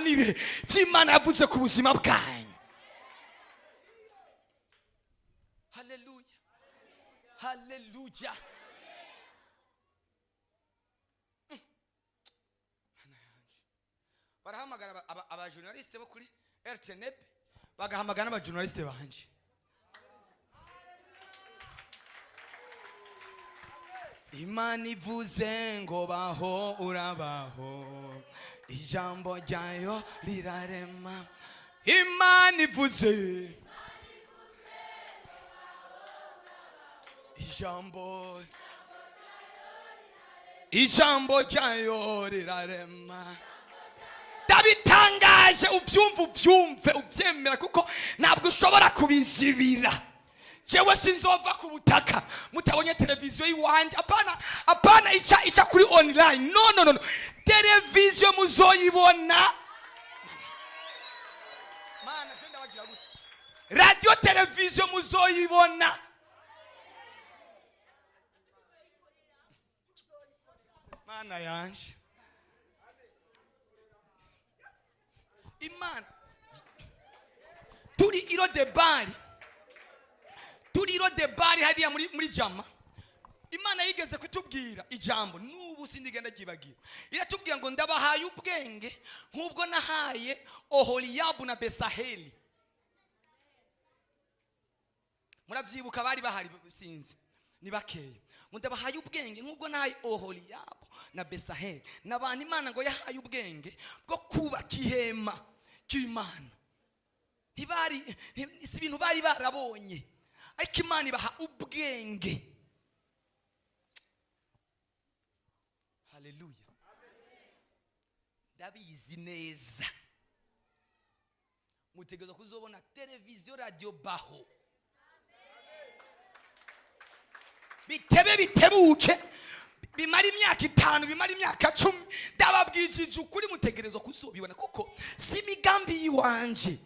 muganire by'Imana yavuze ku buzima bwanyu. Haleluya, haleluya. Barahamagara abajournaliste bo kuri RTNB, bagahamagara abajournaliste banje. Imana ivuze ngo baho urabaho, ijambo ryayo rirarema. Imana ivuze ijambo ryayo rirarema. Ndabitangaje ubyumve ubyemera, kuko ntabwo ushobora kubizibira. Jewe sinzova ku butaka mutabonye televiziyo yiwanje. Apana ica kuri online. No. Televiziyo muzoyibona. Mana senda wagira gute. Radio televiziyo muzoyibona. Mana yanje. Imana. Turi iro de bari hadiya muri jama. Imana yigeze kutubwira ijambo, nubu sindigenda gibagira. Iratubwira ngo ndabahaye ubwenge nk'ubwo nahaye Oholiyabu na Besaheli. Muravyibuka bari bahari sinzi ni bakeya. Ndabahaye ubwenge nk'ubwo nahaye Oholiyabu na Besaheli. N'abantu Imana ngo yahaye ubwenge bwo kubaka ihema cy'Imana. Si ibintu bari barabonye, ariko Imana ibaha ubwenge. Haleluya. Ndabizi neza mutegereza kuzobona televiziyo radio BAHO. Bitebuke bimara imyaka 5, bimara imyaka 10. Ndababwijije ukuri mutegereza kuzobibona, kuko si migambi yiwanje.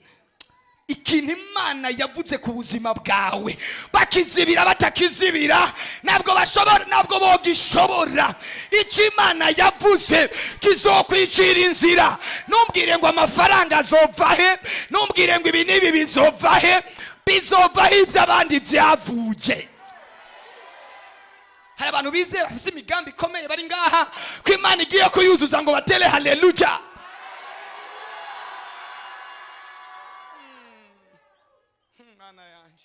Ikintu Imana yavuze ku buzima bwawe, bakizibira batakizibira ntabwo bashobora, ntabwo bogishobora. Icyo Imana yavuze kizokwicira inzira. Numbwire ngo amafaranga azova he, numbwire ngo ibi nibi bizova he, bizova ivyo abandi byavuye. Hari abantu bizeye bafite imigambi ikomeye bari ngaha ko Imana igiye kuyuzuza ngo batele haleluya. Mana yanje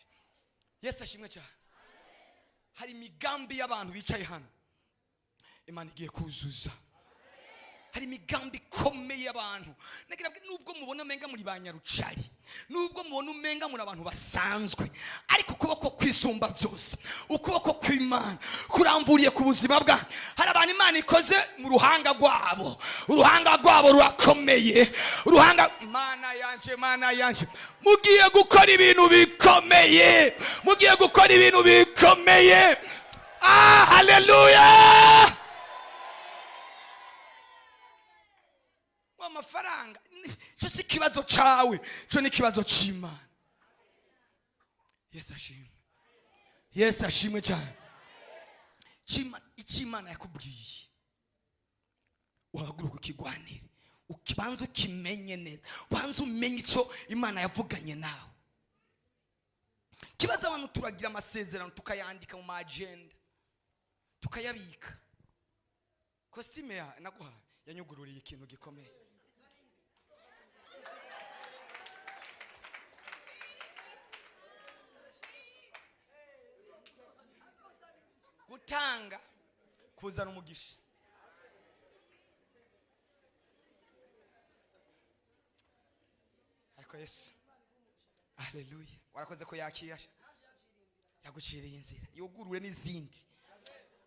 Yesu ashimwe cyane. Hari imigambi y'abantu bicaye hano Imana igiye kuzuza. Hari imigambi ikomeye y'abantu. Nagira nubwo mubona umenga muri banyarucari, nubwo mubona umenga muri abantu basanzwe, ariko ukuboko kwisumba byose, ukuboko kw'Imana kuramvuriye ku buzima bwa. Hari abantu Imana ikoze mu ruhanga rwabo. Uruhanga rwabo rurakomeye. Mana yanje mugiye gukora ibintu bikomeye. Haleluya. Amafaranga cyo si kibazo cawe, cyo ni kibazo c'Imana. Yesu ashimwe cyane. Imana yakubwiye uhaguruka ukigwanire, ukibanza ukimenye neza, banza umenye icyo Imana yavuganye nawe. Kibazo abantu turagira amasezerano tukayandika mu agenda tukayabika. Costume ya naguha yanyugururiye ikintu gikomeye. Gutanga kuzana umugisha. Ariko Yesu, haleluya, warakoze ko yakira, yaguciriye inzira, yugurure n'izindi.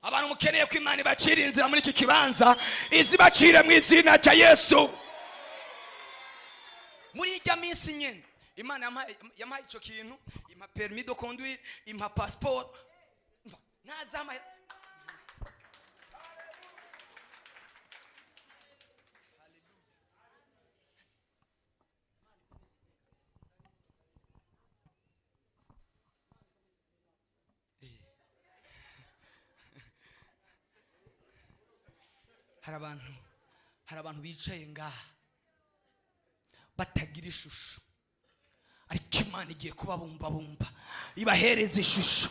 Abantu mukeneye ko Imana ibacira inzira muri iki kibanza, izibacire mu izina cya Yesu. Muri ijya minsi nyene Imana yamaye ico kintu, impa permis de conduire, impa passeport. Nazama hari abantu bicaye ngaha batagira ishusho, ariko Imana igiye kubabumbabumba ibahereza ishusho.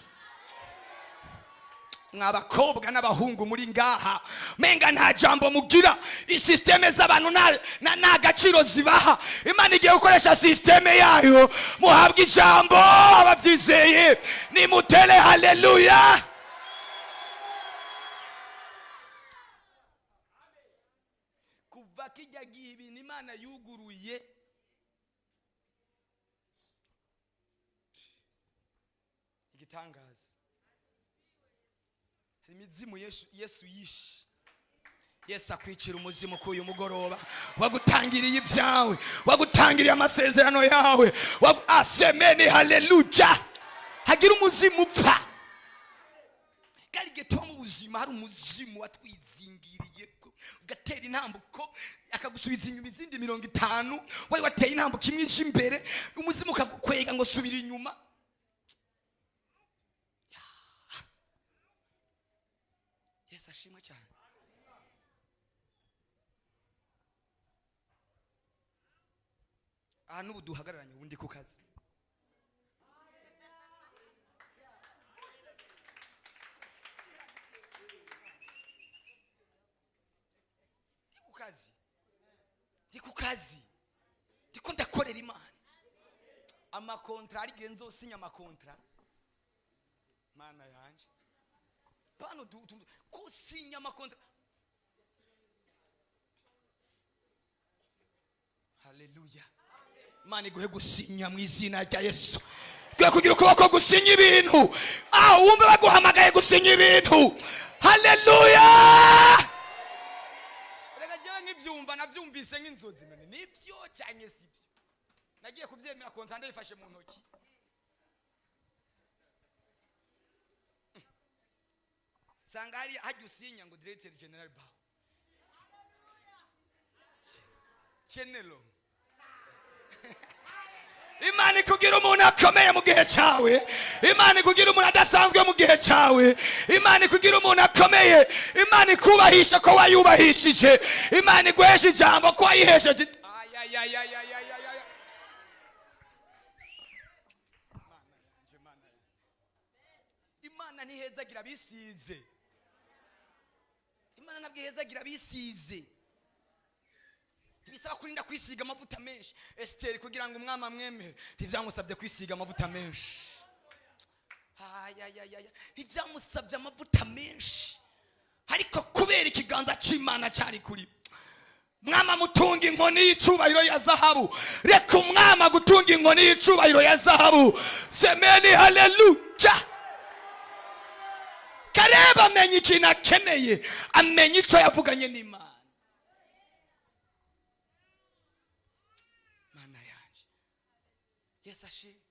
Mwabakobwa n'abahungu muri ngaha menga nta jambo mugira, isysteme z'abantu na gaciro zibaha. Imana igiye gukoresha systeme yayo, muhabwe ijambo. Abavyizeye nimutere haleluya. Kuva kijya gihe ibintu Imana yuguruye, igitangaza. Imizimu Yesu yishe. Yesu akwicira umuzimu k'uyu mugoroba, wagutangiriye ibyawe, wagutangiriye amasezerano yawe, asemeni haleluya. Hagira umuzimu upfa. Kari gituma mu buzima hari umuzimu watwizingiriye ugatera intambuko akagusubiza inyuma izindi 50, wari wateye intambuko imwe ije imbere, umuzimu ukagukwega ngo subira inyuma. Yesu ashimwe cyane. Aha n'ubu duhagararanye ubundi ku kazi. Ndi ku kazi. Ndiko ndakorera Imana. Amakontra ari genzo sinya amakontra. Mana yanje. Pano kusinya amakontra. Haleluya. Imana iguhe gusinya mu izina rya Yesu. Gwe kugira ukuboko gusinya ibintu. Wumve baguhamagaye gusinya ibintu. Haleluya. Ngivyumva navyumvise nk'inzozi none nivyo cyanye sivyo. Nagiye kuvyemera kontra ndayifashe mu ntoki. Sangari hajya usinya ngo Director General BAHO. Chenelo. Imana kugira umuntu akomeye mu gihe cyawe, Imana kugira umuntu adasanzwe mu gihe cyawe, Imana kugira umuntu akomeye, Imana kubahisha ko wayubahishije, Imana guhesha ijambo ko wayihesheje. Imana ntihezagira bisize. Imana nabwo ihezagira bisize. Bisaba kurinda kwisiga amavuta menshi. Esther kugira ngo umwami amwemere ntibyamusabye kwisiga amavuta menshi. Ntibyamusabye amavuta menshi, ariko kubera ikiganza cy'Imana cyari kuri mwama mutunga inkoni y'icubahiro ya zahabu. Reka umwama gutunga inkoni y'icubahiro ya zahabu. Semeni haleluya. Kareba amenye ikintu akeneye, amenye icyo yavuganye n'Imana. Yesu ashimwe.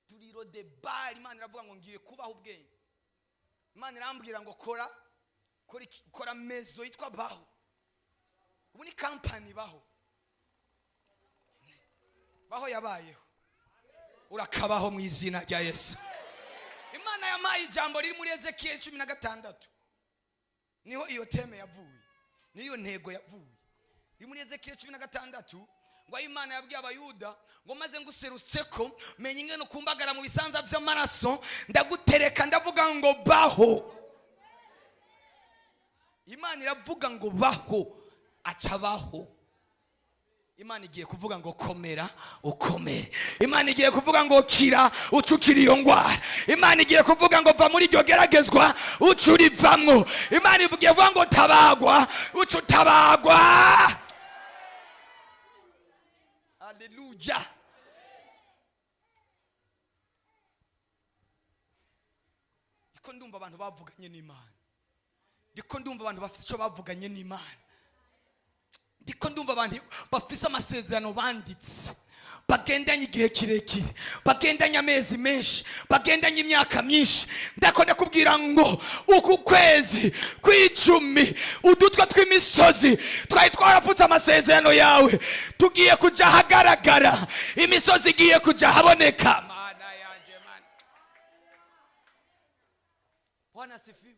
Turiro de bar. Imana iravuga ngo ngiye kubaho ubwenge. Imana irambwira ngo kora mezo yitwa BAHO. Ubu ni company BAHO. BAHO yabayeho, urakabaho mu izina rya Yesu. Imana yamaye ijambo riri muri Ezekiel 16. Niho iyo teme yavuye, niyo ntego yavuye. Riri muri Ezekiel 16. Ngo Imana yabwiye abayuda ngo maze nguserutseko menye ingene kumbagara mu bisanza by'amaraso, ndagutereka ndavuga ngo BAHO. Imana iravuga ngo BAHO, acabaho. Imana igiye kuvuga ngo komera ukomere. Imana igiye kuvuga ngo kira ucukira iyo ngwara. Imana igiye kuvuga ngo va muri iryo geragezwa ucurivamwo. Imana igiye kuvuga ngo tabagwa ucutabagwa. Haleluya. Ndiko ndumva abantu bavuganye n'Imana. Ndiko ndumva abantu bafite icyo bavuganye n'Imana. Ndiko ndumva abantu bafise amasezerano banditse, bagendanye igihe kirekire, bagendanye amezi menshi, bagendanye imyaka myinshi. Ndakunda kubwira ngo uku kwezi kw'icumi udutwa tw'imisozi twari twarafutse amasezerano yawe, tugiye kuja hagaragara, imisozi igiye kuja haboneka. Mana yanje mana. Bwana sifiwe.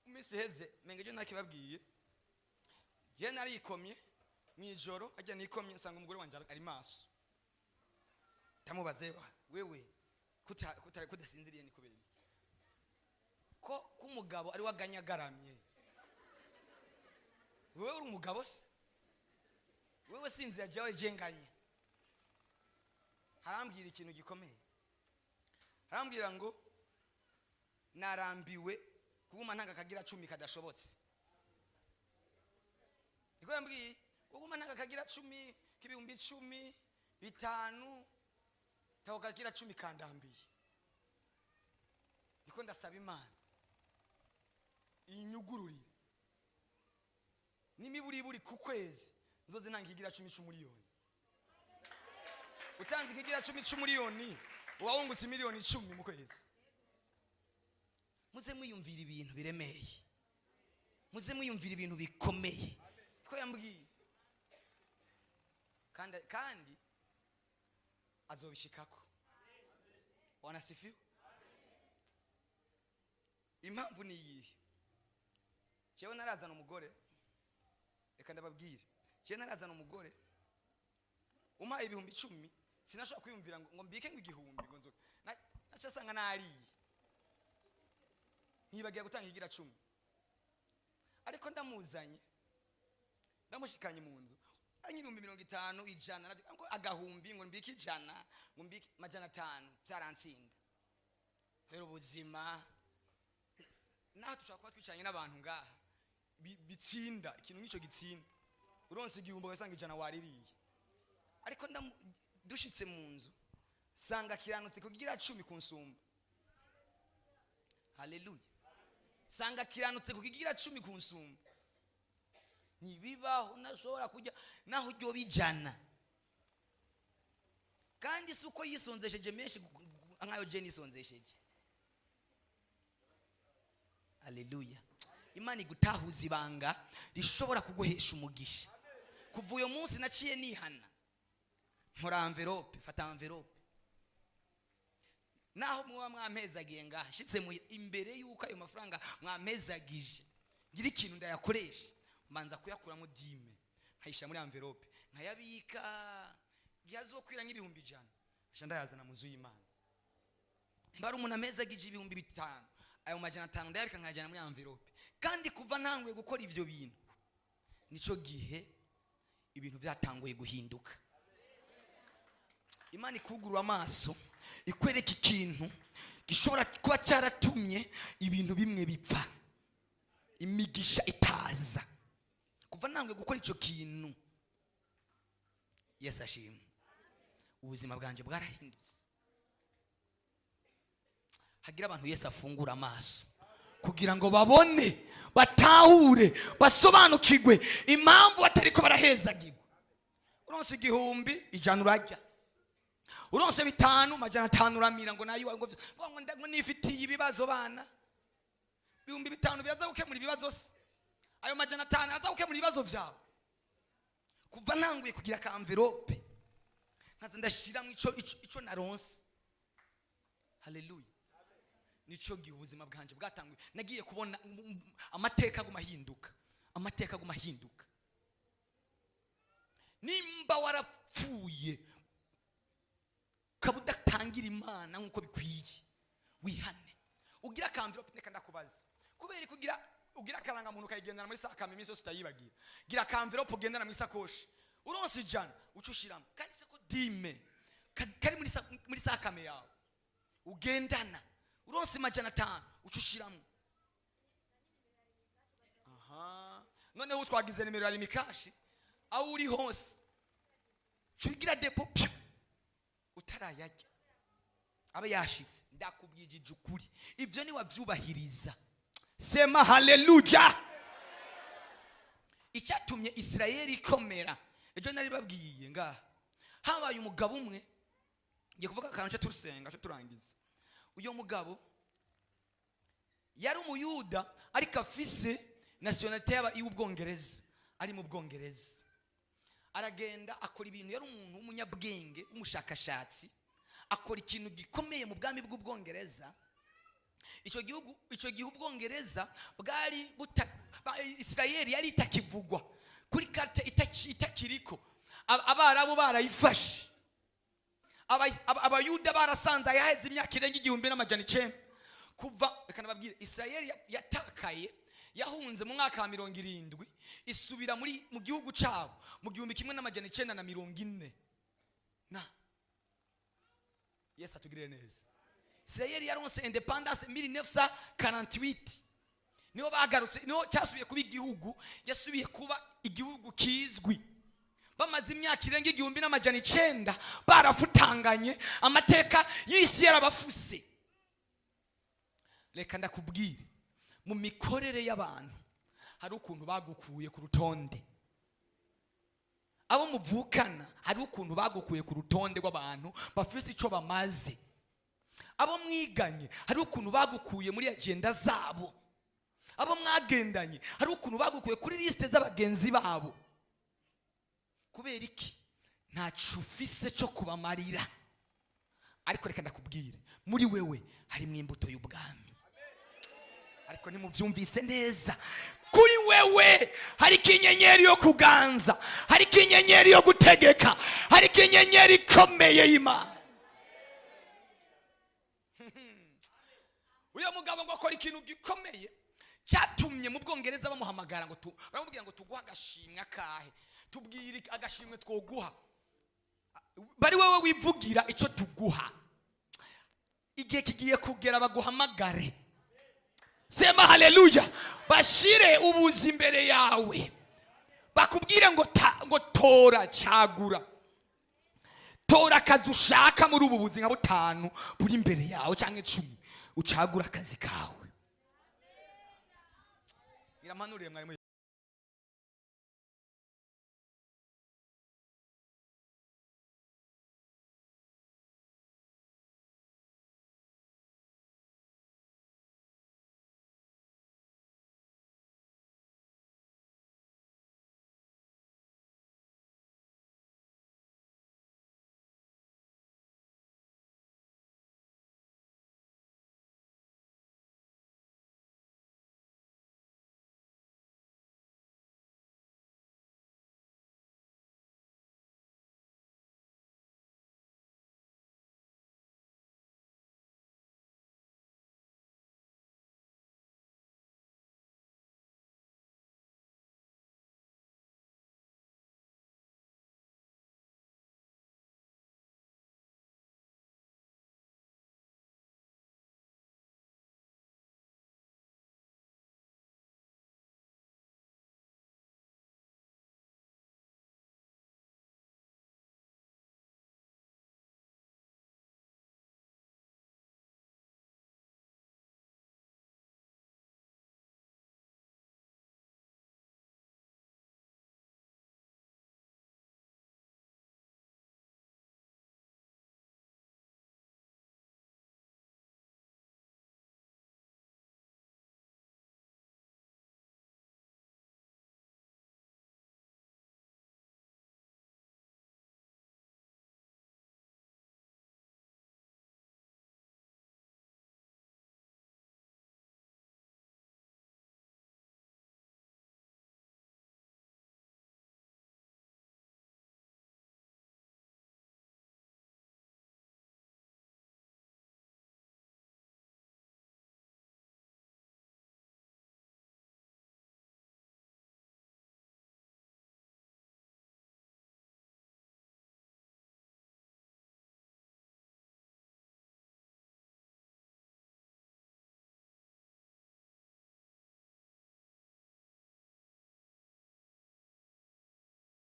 Umisi heze mengeje nakibabwiye je narikomye mwijoro ajya nikomye nsanga umugore wanje ari maso tamubaze wewe kudasinziriye ni kubera ko kumugabo ari waganyagaramye wewe uri umugabo se wewe sinzi yaje jenganye harambwira ikintu gikomeye harambwira ngo narambiwe kuguma ntanga kagira 10 kadashobotse iko yambwiye kuguma ntanga kagira 10 kibihumbi 10 bitanu tawo kagira 10 kandambiye niko ndasaba Imana inyugururire nimiburi ku kwezi nzoze ntangigira 10 miliyoni utanze kigira 10 miliyoni wawungutse miliyoni 10 mu kwezi muze mwiyumvira ibintu biremeye muze mwiyumvira ibintu bikomeye ko yambwiye kandi azobishikako wanasifiwe impamvu ni iyi jewe narazana umugore reka ndababwire jewe narazana umugore umpaye ibihumbi 10 sinashobora kwiyumvira ngo mbike ngo igihumbi ngo nzoka nacasanga nariye ntibagiye gutanga igira 10 ariko ndamuzanye ndamushikanye mu nzu ari 50 ijana ngo agahumbi ngo mbike ijana ngo mbike majana 5 byaransinda rero ubuzima naho tushaka twicanye n'abantu ngaha bitsinda ikintu nico gitsinda uronse igihumbi ugasanga ijana waririye ariko dushitse mu nzu sanga kiranutse kugira 10 kunsumba haleluya sanga kiranutse kugira 10 kunsumba nibibaho nashobora kujya naho ryo bijana kandi suko yisonzesheje menshi nkayo je nisonzesheje haleluya Imana igutahuza ibanga rishobora kuguhesha umugisha kuva uyo munsi naciye nihana nkora envelope fata envelope naho muba mwampezagiye ngaha shitse imbere yuko ayo mafaranga mwamezagije ngira ikintu ndayakoresha mbanza kuyakuramo dime nkayisha muri envelope nkayabika yazokwira nk'ibihumbi 100 asha ndayazana mu nzu y'Imana mbari umuntu amezagije ibihumbi 5 ayo majana 5 ndayabika nkajana muri envelope kandi kuva ntanguye gukora ivyo bintu nico gihe ibintu byatanguye guhinduka Imana ikugurura amaso ikwereka ikintu gishobora kuba cyaratumye ibintu bimwe bipfa imigisha itaza kuva ntanguye gukora ico kintu Yesu ashimwe ubuzima bwanje bwarahindutse hagira abantu Yesu afungura amaso kugira ngo babone batahure basobanukirwe impamvu batariko barahezagirwa uronse igihumbi ijana urajya uronse 5 majana 5 uramira ngo nayo ngo nifitiye ibibazo bana bihumbi 5 byaza gukemura ibibazo se ayo majana 5 aza gukemura ibibazo byawe kuva ntanguye kugira ka envelope nkaza ndashiramo ico naronse haleluya nico gihe ubuzima bwanje bwatanguye nagiye kubona amateka gumahinduka nimba warapfuye kabudatangira Imana nkuko bikwiye wihane ugira ka envelope neka ndakubaza kubera ugira karanga muntu kayigendana muri saka mimizo utayibagira gira ka envelope ugendana muri sakoshi uronse ijana ucushiramo kanditse ko dime kari muri saka me yawe ugendana uronse majana 5 ucushiramo noneho utwagize nimero ya limikashi aho uri hose cugira depo utarayajya abe yashitse ndakubwije ukuri ibyo ni wavyubahiriza sema haleluya icyatumye Israeli ikomera ejo nari babwiye ngaha habaye umugabo umwe ngiye kuvuga akantu cyo turusenga cyo turangiza uyo mugabo yari umuyuda ariko afise nationality y'Ubwongereza ari mu Bwongereza aragenda akora ibintu yari umuntu w'umunyabwenge w'umushakashatsi akora ikintu gikomeye mu bwami bw'Ubwongereza icyo gihugu Ubwongereza bwari Israeli yari itakivugwa itakiriko. Abarabu barayifashe. Abayuda barasanze yaheze imyaka irenga 1900. Kuva reka nababwire, Israeli yatakaye yahunze mu mwaka wa 70 isubira mu gihugu cyabo mu 1940. Yesu atugirire neza. Israeli yaronse independence 1948. Niho bagarutse, niho cyasubiye kuba igihugu, yasubiye kuba igihugu kizwi. Bamaze imyaka irenga 1900 barafutanganye, amateka y'isi yarabafuse. Reka ndakubwire, mu mikorere y'abantu hari ukuntu bagukuye ku rutonde. Abo muvukana hari ukuntu bagukuye ku rutonde rw'abantu bafise ico bamaze. Abo mwiganye hari ukuntu bagukuye muri agenda zabo. Abo mwagendanye hari ukuntu bagukuye kuri liste z'abagenzi babo. Kubera iki? Nta cufise cyo kubamarira. Ariko reka ndakubwire, muri wewe hari mwimbuto y'ubwami. Ariko nimuvyumvise neza, kuri wewe hari kinyenyeri yo kuganza, hari kinyenyeri yo gutegeka, hari kinyenyeri ikomeye y'Imana. Uyo mugabo ngo akora ikintu gikomeye cyatumye mu Bwongereza bamuhamagara ngo baramubwira ngo tuguha agashimwe akahe, tubwire agashimwe twoguha. Bari wewe wivugira ico tuguha. Igihe kigiye kugera baguhamagare. Sema haleluya. Bashire ubuzi imbere yawe, bakubwire ngo tora cagura, tora akazi ushaka muri ubu buzi nka 5 buri imbere yawe canke 10, ucagura akazi kawe. Iramanuriye mwari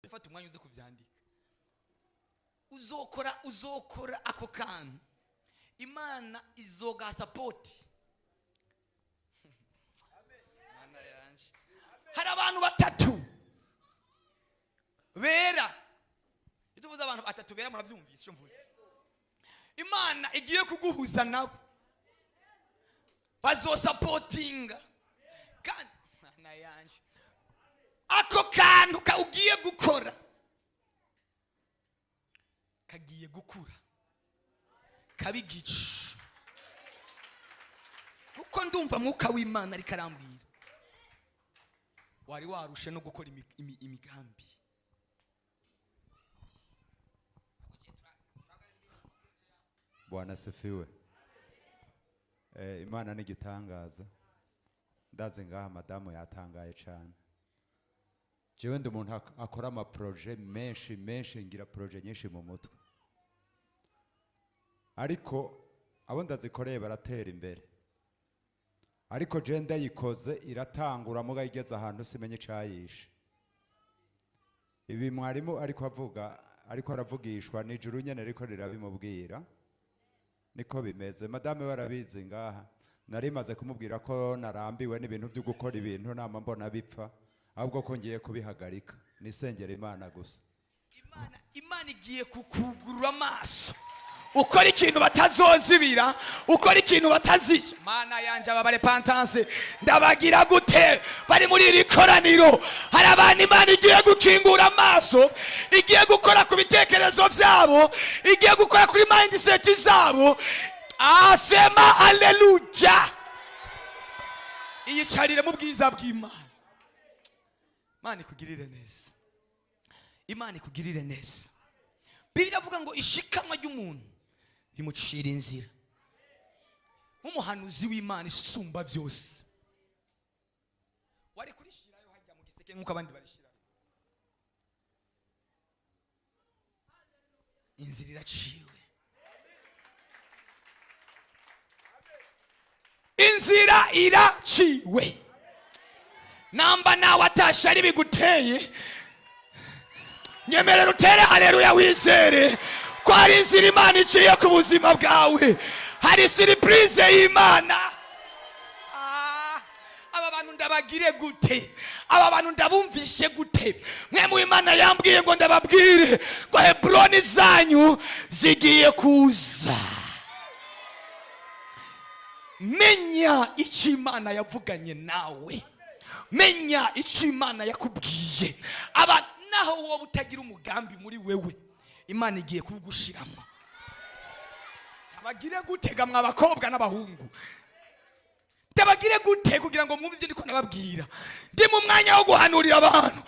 fata umwanya uze kuvyandika. Uzokora ako kantu, Imana izoga support. Mana yanje, hari abantu 3 bera. Ituvuze abantu 3 bera, muravyumvise icyo mvuze. Imana igiye kuguhuza nabo, bazo supportinga kandi mana yanje ako kantu ka ugiye gukora kagiye gukura kabigicu, kuko ndumva mwuka w'Imana ari karambwira wari warushe no gukora imigambi Bwana sifiwe. Imana n'igitangaza. Ndazi ngaha madamu yatangaye cyane. Jewe ndi umuntu akora ama projet menshi ngira projet nyinshi mu mutwe. Ariko abo ndazikoreye baratera imbere. Ariko je ndayikoze iratangura muga igeze ahantu simenye cyayishe. Ibi mwarimu ariko aravugishwa n'ijuru nyene ariko rirabimubwira. Niko bimeze. Madame warabizi ngaha. Nari maze kumubwira ko narambiwe n'ibintu byo gukora ibintu nama mbona bipfa. Ahubwo ko ngiye kubihagarika. Nisengera Imana gusa. Imana igiye kukugurura amaso. Ukora ikintu batazozibira, ukora ikintu batazije. Mana yanje ababare pantanse ndabagira gute bari muri iri koraniro. Hari abantu Imana igiye gukingura amaso, igiye gukora ku bitekerezo byabo, igiye gukora kuri mindset zabo. Asema haleluya. Iyicarire mu bwiza bw'Imana. Imana ikugirire neza. Imana ikugirire neza. Biravuga ngo ishikamwa ry'umuntu imucira inzira. Umuhanuzi w'Imana isumba byose. Wari kurishirayo hajya mu giseke nkuko abandi barishira. Inzira iraciwe. Inzira iraciwe. Namba nawe atasha ari biguteye. Nyemerera utere haleluya wizere. Ko hari inzira Imana iciye ku buzima bwawe. Hari surprise y'Imana. Aba bantu ndabagire gute? Aba bantu ndabumvishe gute? Mwe mu Imana yambwiye ngo ndababwire ngo Hebroni zanyu zigiye kuza. Menya icyo Imana yavuganye nawe. Menya icyo Imana yakubwiye. Aba naho wowe utagira umugambi muri wewe, Imana igiye kugushiramo. Abagire gutega mwa bakobwa n'abahungu. Tabagire gute kugira ngo mwumve ibyo ndiko nababwira. Ndi mu mwanya wo guhanurira abantu.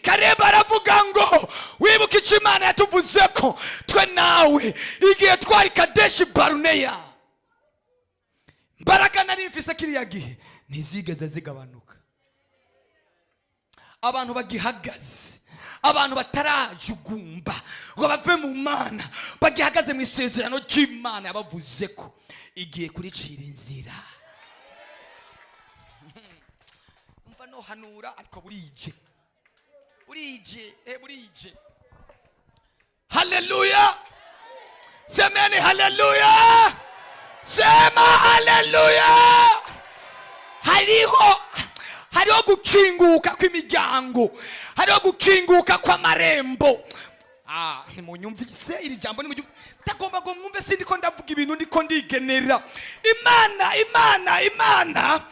Kareba aravuga ngo wibuke icyo Imana yatuvuze ko twe nawe igihe twari Kadeshi Baruneya. Mbaraga nari mfise kiriya gihe ntizigeze zigabanuka. Abantu bagihagaze, abantu batarajugumba ngo bave mu Mana, bagihagaze mu isezerano ry'Imana yabavuze ko igiye kuricira inzira. Umva no hanura ariko burije. Haleluya. Semeni haleluya. Sema haleluya. Hariho gukinguka kw'imiryango, hariho gukinguka kw'amarembo. Nimunyumvise iri jambo nimunyumvise. Tagomba ngo mwumve sindiko ndavuga ibintu ndiko ndigenera. Imana.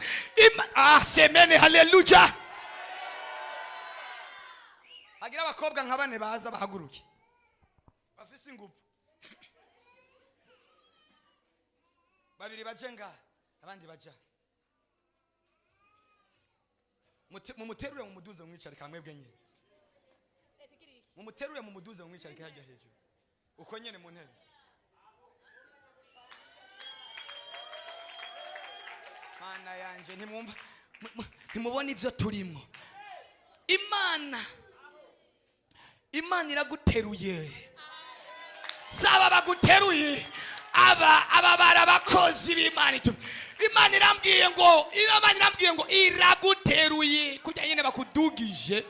Semeni haleluya. Hagira abakobwa nka bane baza bahaguruke. Bafise ingufu. Babiri bajenga, abandi baja. Mumuterure mu muduza mwicare kamwebwe nyene. Mumuterure mu muduza mwicare hajya hejuru. Uko nyene mu ntebe. Mana yanje ntimwumva ntimubona ivyo turimo. Imana iraguteruye. Saba baguteruye. Aba barabakozi b'Imana. Imana irambwiye ngo iraguteruye kujya nyene bakudugije.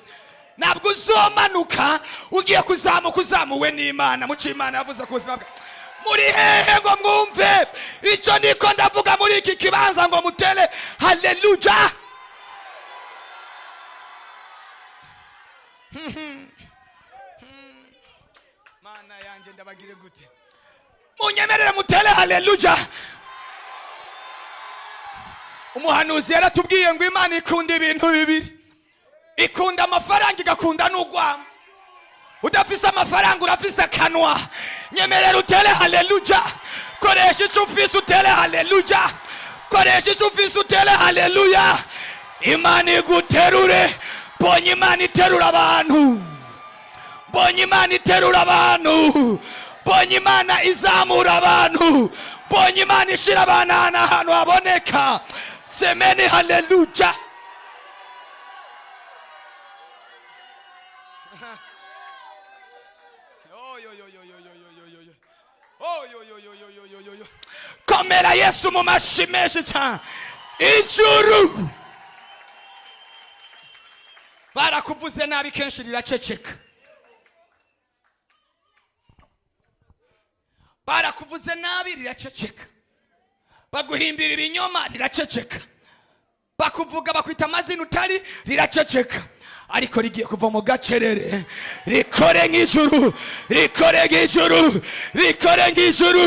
Nabwo uzomanuka ugiye kuzamuka uzamuwe n'Imana. Muci Imana yavuze ku buzima bwa muri hehe ngo mwumve icyo niko ndavuga muri iki kibanza ngo mutere haleluya. Mana yanje ndabagire gute? Munyemerere mutere haleluya. Umuhanuzi yaratubwiye ngo Imana ikunda ibintu bibiri. Ikunda amafaranga igakunda n'ugwamo. Udafise amafaranga urafise akanwa. Nyemerera utere haleluya. Koresha icyo ufise utere haleluya. Koresha icyo ufise utere haleluya. Imana iguterure. Bonye Imana iterura abantu. Bonye Imana iterura abantu. mbonye imana izamura abantu, mbonye imana ishira abantu ahantu haboneka. Semeni haleluya. Komera Yesu mu mashi menshi cyane. Ijuru barakuvuze nabi kenshi riraceceka. Barakuvuze nabi riraceceka. Baguhimbira ibinyoma riraceceka. Bakuvuga bakwita amazina utari riraceceka. Ariko rigiye kuva mu gacerere rikore nk'ijuru, rikore nk'ijuru, rikore nk'ijuru,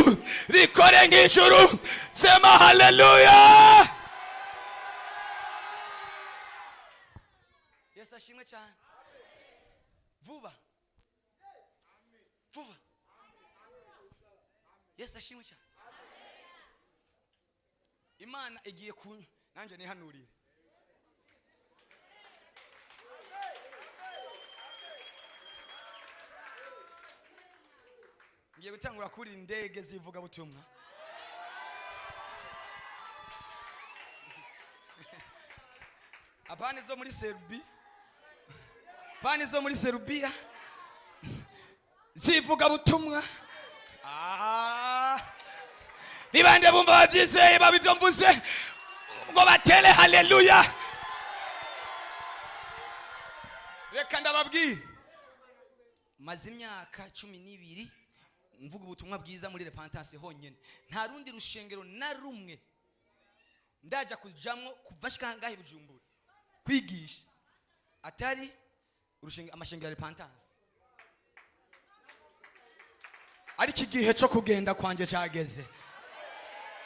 rikore nk'ijuru. Sema haleluya. Yesu ashimwe cyane. Vuba vuba. Yesu ashimwe cyane. Imana igiye ku nanje nihanurire. Ngiye gutangura kuri indege zivuga butumwa. Abane zo muri Serbia, abane zo muri Serbia zivuga butumwa. Nibande bumva bavyizeye babivyo mvuze ngo batele haleluya. Reka ndababwira, maze imyaka 12 mvuga ubutumwa bwiza muri repentance honyene. Nta rundi rushengero na rumwe ndaja kujamwo kuvashika ngahe Bujumbura kwigisha atari urushengero amashengero ya repentance. Ari kigihe cyo kugenda kwanje cyageze.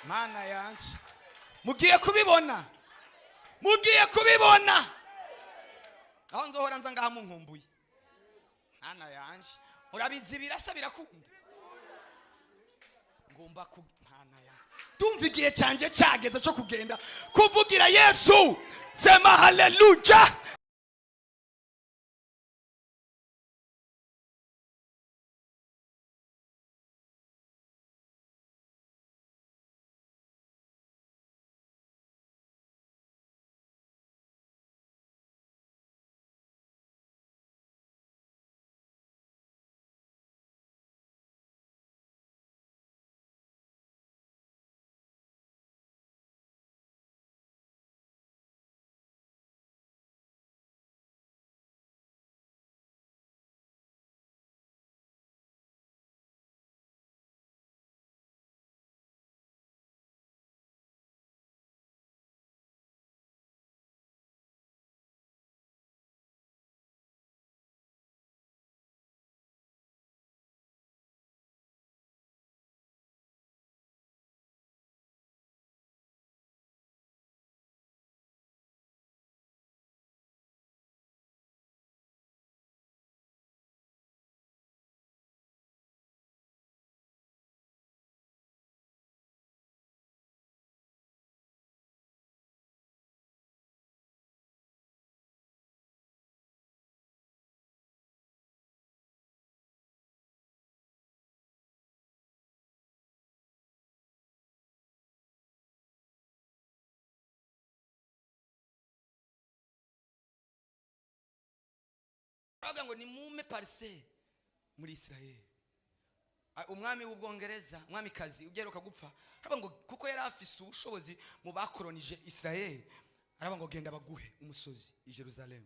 Mana yanje mugiye kubibona, mugiye kubibona. Aho nzohora nza ngaha munkumbuye. Mana yanje urabizi birasa birakunda. Ngomba ku Mana yanje tumva igihe cyanje cyageze cyo kugenda kuvugira Yesu. Sema haleluya. Ngo ni mume parcelle muri Israel. Umwami w'Ubwongereza, umwami kazi ugeruka gupfa, ngo kuko yari afise ubushobozi mu bakolonije Israel, ngo genda baguhe umusozi i Jerusalem.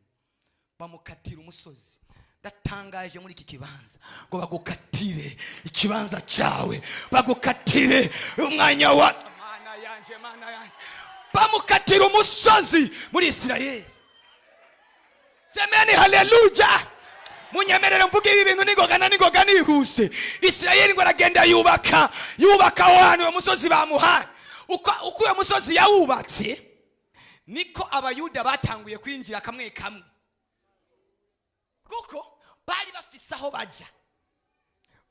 Bamukatira umusozi. Datangaje muri iki kibanza ngo bagukatire ikibanza cyawe, bagukatire umwanya wa Mana yanje, Mana yanje. Bamukatira umusozi muri Israel. Semeni haleluya. Munyemerere mvuge ibi bintu nigoga nihuse. Israeli ngo aragenda yubaka ahantu uwo musozi bamuhaye. Uko uwo musozi yawubatse niko abayuda batanguye kwinjira kamwe kamwe, kuko bari bafise aho baja,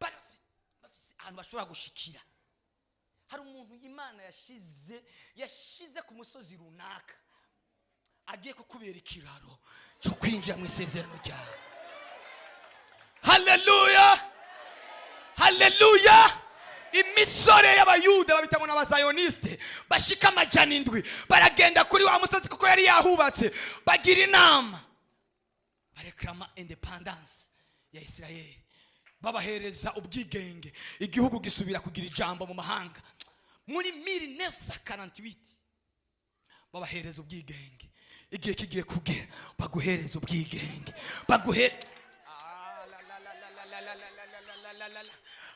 bari bafise ahantu bashobora gushikira. Hari umuntu Imana yashize ku musozi runaka agiye kukubera ikiraro cyo kwinjira mu isezerano ryawe. Haleluya. haleluya. Imisore y'abayuda babita ngo n'abazayoniste bashika amajana indwi baragenda kuri wa musozi kuko yari yahubatse bagira inama bareklama independence ya Isirayeli babahereza ubwigenge igihugu gisubira kugira ijambo mu mahanga muri 1948 babahereza ubwigenge igihe kigiye kugera baguhereza ubwigenge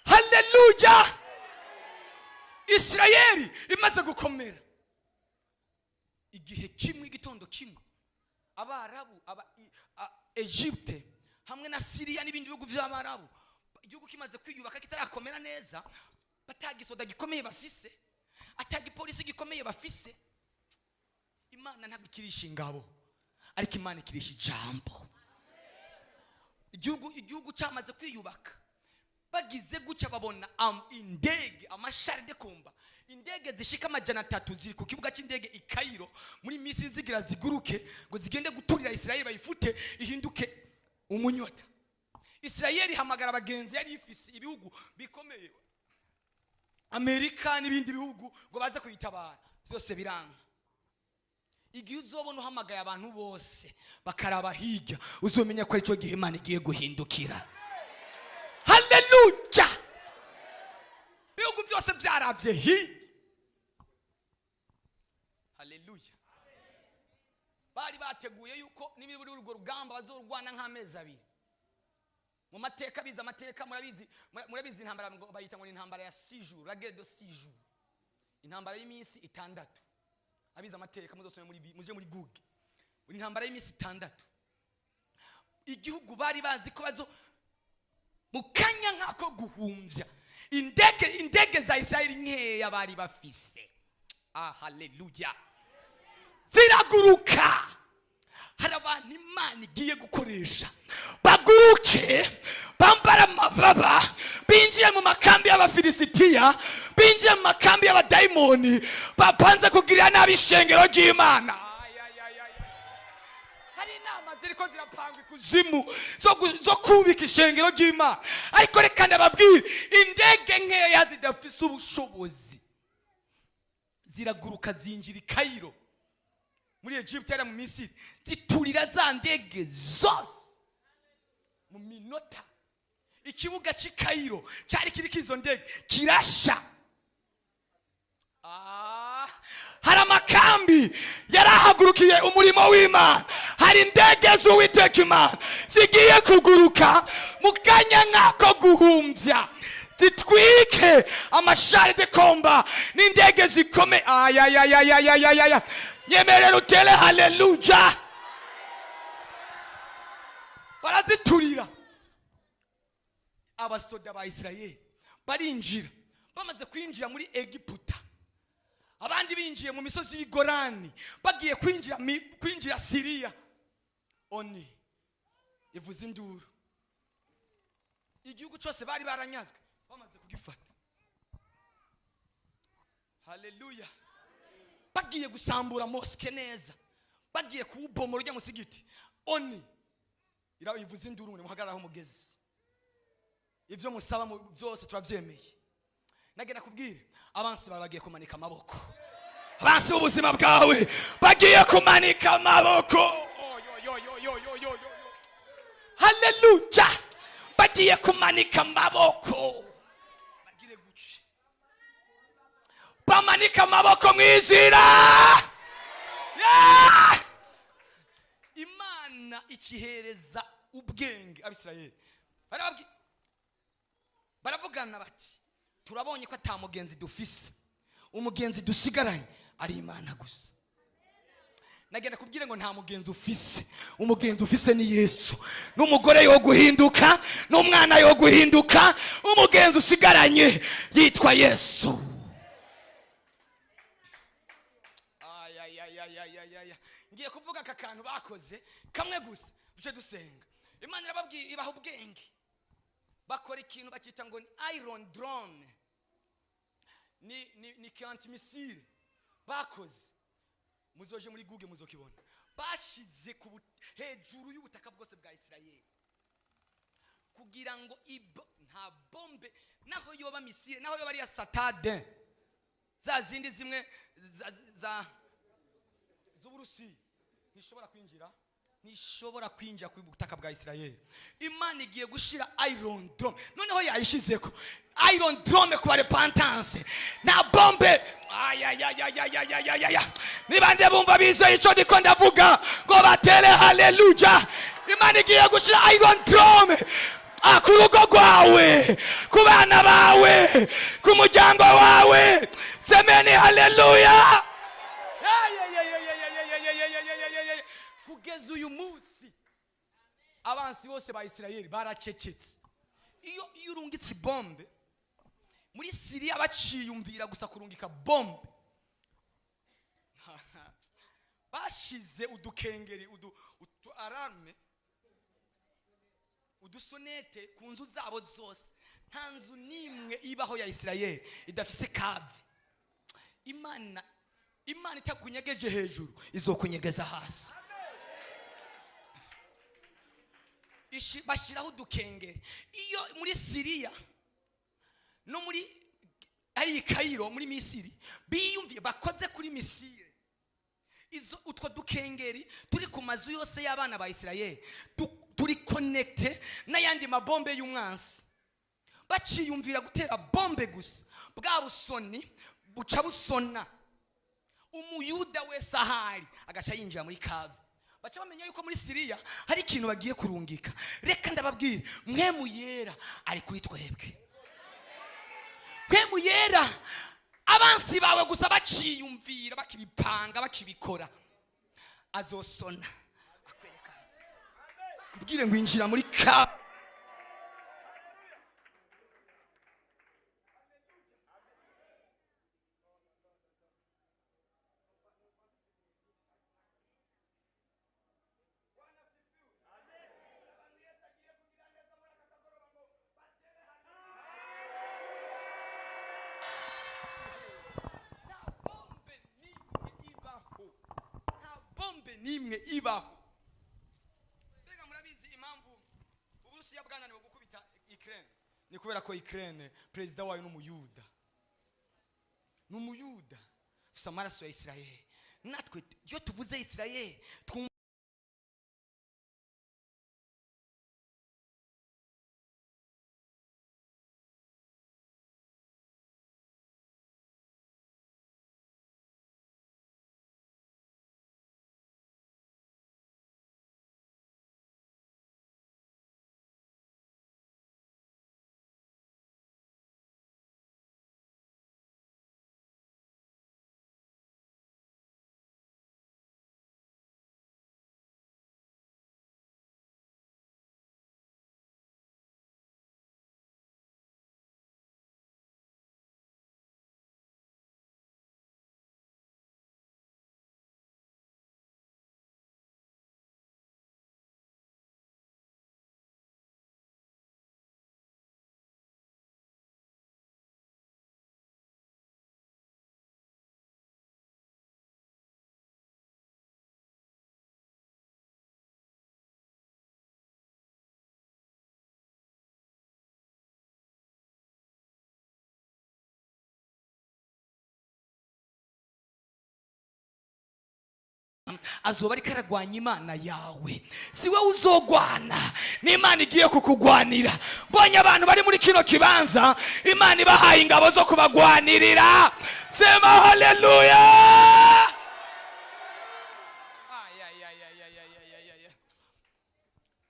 haleluya. Isirayeli imaze gukomera igihe kimwe igitondo kimwe abarabu Egypte hamwe na Syria n'ibindi bihugu by'abarabu igihugu kimaze kwiyubaka kitarakomera neza batagisoda gikomeye bafise atagipolisi gikomeye bafise Imana ntabwo ikirisha ingabo ariko Imana ikirisha ijambo. Igihugu cyamaze kwiyubaka bagize gucya babona indege amashari de komba indege zishika amajana 3 ziri ku kibuga cy'indege i Cairo muri Misiri zigira ziguruke ngo zigende guturira Isirayeli bayifute ihinduke umunyota. Isirayeli hamagara abagenzi yari ifise ibihugu bikomeye Amerika n'ibindi bihugu ngo baze kuyitabara byose biranga. Igihe uzobona uhamagaye abantu bose bakaraba hirya uzomenya ko ari cyo gihe Imana igiye guhindukira. Haleluya. Bihugu byose byarabye haleluya. Bari bateguye yuko nibiri urwo rugamba bazorwana nk'amezi abiri mu mateka biza amateka murabizi intambara bayita ngo intambara ya 6 jours la guerre de 6 jours intambara y'iminsi 6 abiza amateka muzosome muje muri Google intambara y'iminsi 6 igihugu bari bazi ko bazo mukanya nkako guhumvya indege za Isirayeli nkeya bari bafise haleluya ziraguruka. Hari abantu Imana igiye gukoresha baguruke bambara amababa binjiye mu makambi y'abafilisitiya binjiye mu makambi y'abadayimoni bapanze kugirira nabi ishengero ry'Imana. Hari inama ziriko zirapangwa ikuzimu zo kubika ishengero ry'Imana ariko reka ndababwire indege nkeya zidafise ubushobozi ziraguruka zinjira i Cairo muri Egypte era mu Misiri ziturira za ndege zose mu minota. Ikibuga cy'i Cairo cyari kiriko izo ndege kirasha. Hari amakambi yarahagurukiye umurimo w'Imana. Hari indege z'Uwiteka Imana zigiye kuguruka mu kanya nkako guhumvya zitwike amashari de komba n'indege zikome. Nyemerera utele haleluya. Baraziturira abasoda ba Isirayeli barinjira bamaze kwinjira muri Egiputa abandi binjiye mu misozi y'Igorani bagiye kwinjira Syria oni ivuza induru igihugu cyose bari baranyazwe bamaze kugifata. Haleluya. Bagiye gusambura mosque neza bagiye kuwubomora ujya musigiti oni ira ivuza induru ngo muhagararaho mugezi ivyo musaba byose turavyemeye. Nagenda kubwire abansi bagiye kumanika amaboko abansi ubuzima bwawe bagiye kumanika amaboko. Haleluya. Bagiye kumanika amaboko bagire guci bamanika amaboko mwizira. Imana ikihereza ubwenge Abisirayeli baravugana bati turabonye ko atamugenzi dufise umugenzi dusigaranye ari Imana gusa. Nagenda kubwire ngo nta mugenzi ufise umugenzi ufise ni Yesu. N'umugore yo guhinduka n'umwana yo guhinduka umugenzi usigaranye yitwa Yesu. Ngiye kuvuga aka kantu bakoze kamwe gusa duje dusenga. Imana irababwira ibaha ubwenge bakora ikintu bakita ngo ni iron drone ni kanti misile bakoze muzoje muri Google muzokibona bashize hejuru y'ubutaka bwose bwa Isirayeli kugira ngo nta bombe naho yoba misile naho yoba ari ya satade za zindi zimwe z'Uburusi ntishobora kwinjira ku butaka bwa Israel. Imana igiye gushira Iron Dome, noneho yayishizeko Iron Dome kwa repentance na bombe. Nibande bumva bize ico ndiko ndavuga ngo batere haleluya. Imana igiye gushira Iron Dome ku rugo rwawe, ku bana bawe, ku muryango wawe. Semeni haleluya. Kugeza uyu munsi abansi bose ba Israel baracecetse. Iyo urungitse bombe muri Syria baciyumvira gusa kurungika bombe, bashize udukengeri alarme udusonete ku nzu zabo zose. Nta nzu nimwe ibaho ya Israel idafise kave. Imana itakunyegeje hejuru izokunyegeza hasi. Bashiraho udukengeri. Iyo muri Syria no muri Cairo muri Misiri biyumviye bakoze kuri misile, utwo dukengeri turi ku mazu yose y'abana ba Israel turi connecte n'ayandi mabombe y'umwansi. Baciyumvira gutera bombe gusa, bwa busoni buca busona. Umuyuda wese ahari agaca yinjira muri kave. Baca bamenya yuko muri Syria hari ikintu bagiye kurungika. Reka ndababwire, mwemu yera ari kuri twebwe. Mwemu yera abansi bawe gusa baciyumvira, bakibipanga, bakibikora, azosona akwereka kubwire ngo injira muri kave. Nimwe ibaho. Mbega murabizi impamvu Uburusi bwananiwe gukubita Ukraine? Ni kubera ko Ukraine president wayo n'umuyuda. N'umuyuda ufite amaraso ya Israel. Natwe iyo tuvuze Israel azoba ari karagwanya Imana yawe. Si we uzogwana, ni Imana igiye kukugwanira. Mbonye abantu bari muri kino kibanza Imana ibahaye ingabo zo kubagwanirira. Sema haleluya.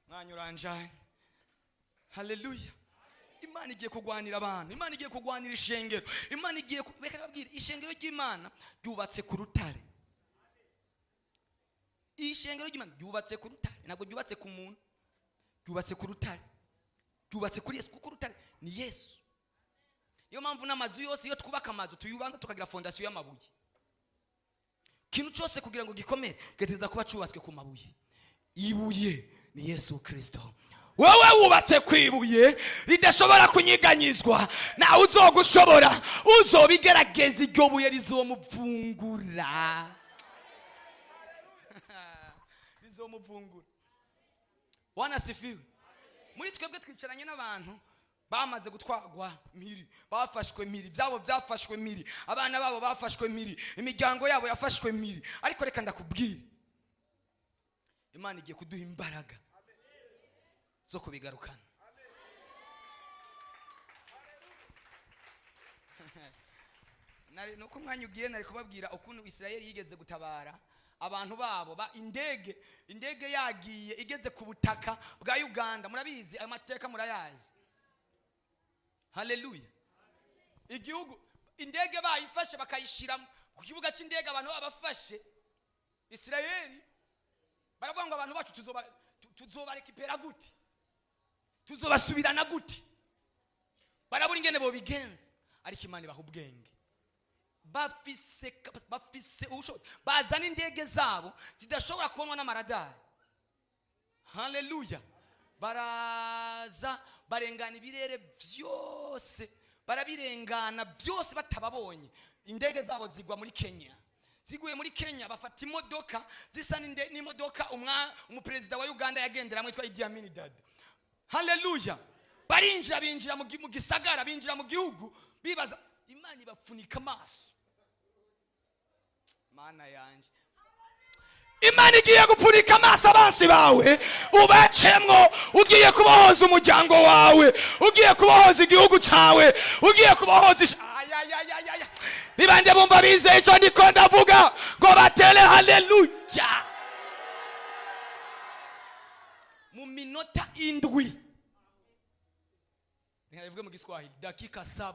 Mwanyuranje. Haleluya. Imana igiye kugwanira abantu. Imana igiye kugwanira ishengero. Imana igiye kubeka babwira ishengero ry'Imana ryubatse ku rutare. Ishengero ry'Imana ryubatse ku rutare, ntabwo ryubatse ku muntu. Ryubatse ku rutare. Ryubatse kuri Yesu, kuko rutare ni Yesu. Iyo mpamvu n'amazu yose iyo twubaka amazu tuyubanza tukagira fondation y'amabuye. Kintu cyose kugira ngo gikomere geteza kuba cyubatswe ku mabuye. Ibuye ni Yesu Kristo. Wowe wubatse ku ibuye ridashobora kunyiganyizwa, na uzogushobora uzobigerageza iryo buye rizomuvungura. Rizomuvungura. Bwana asifiwe. muri twebwe twicaranye n'abantu bamaze gutwagwa mpiri, bafashwe mpiri, byabo byafashwe mpiri, abana babo bafashwe mpiri, imiryango yabo yafashwe mpiri. Ariko reka ndakubwira, Imana igiye kuduha imbaraga zo kubigarukana. Nuko umwanya ugiye nari kubabwira ukuntu Isirayeli yigeze gutabara abantu babo indege yagiye igeze ku butaka bwa Uganda. Murabizi ayo mateka, murayazi. Haleluya. Igihugu indege bayifashe bakayishira ku kibuga cy'indege, abantu babafashe Isirayeli baravuga ngo abantu bacu tuzobarekipera gute, tuzobasubirana gute, barabura ingene bo bigenza. Ariko Imana ibaha ubwenge, bafise ubushobozi, bazana indege zabo zidashobora kubonwa n'amaradari. Haleluya. Baraza barengana ibirere byose, barabirengana byose batababonye. Indege zabo zigwa muri Kenya. Ziguye muri Kenya, bafata imodoka zisa n'imodoka umuperezida wa Uganda yagenderamo yitwa Idi Amin Dada. Haleluya. Binjira mu gisagara, binjira mu gihugu, bibaza. Imana ibafunika amaso. Mana yanje, Imana igiye gupfunika amaso abansi bawe, ubacemwo. Ugiye kubohoza umuryango wawe, ugiye kubohoza igihugu cyawe, ugiye kubohoza bibande bumva bizeye icyo ndiko ndavuga ngo batere haleluya. Mu minota indwi, ntibivuge mu Giswahili, dakika 7,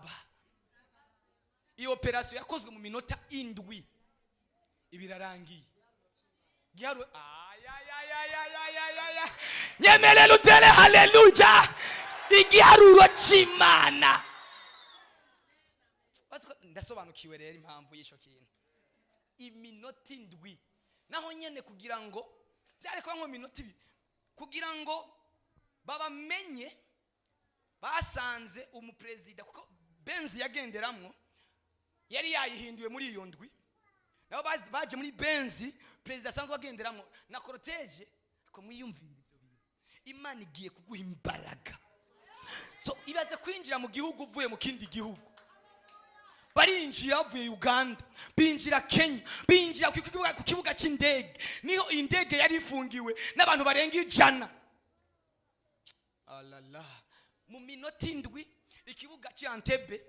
iyo operasiyo yakozwe mu minota indwi, ibirarangiye. Nyemele lutere haleluya. Igiharuro cy'Imana. Ndasobanukiwe rero impamvu y'icyo kintu. Iminota indwi, naho nyene kugira ngo byari kwa nko minota 2, kugira ngo babamenye, basanze umuperezida, kuko benzi yagenderamwo yari yayihinduye muri iyo ndwi. Nabo baje muri benzi perezida asanzwe agenderamo na cortege. Ko mwiyumvira ibyo bintu, Imana igiye kuguha imbaraga. So ibaze kwinjira mu gihugu uvuye mu kindi gihugu. Barinjira bavuye Uganda, binjira Kenya, binjira ku kibuga cy'indege. Niho indege yari ifungiwe n'abantu barenga 100. Alala. Mu minota indwi ikibuga cy'Antebbe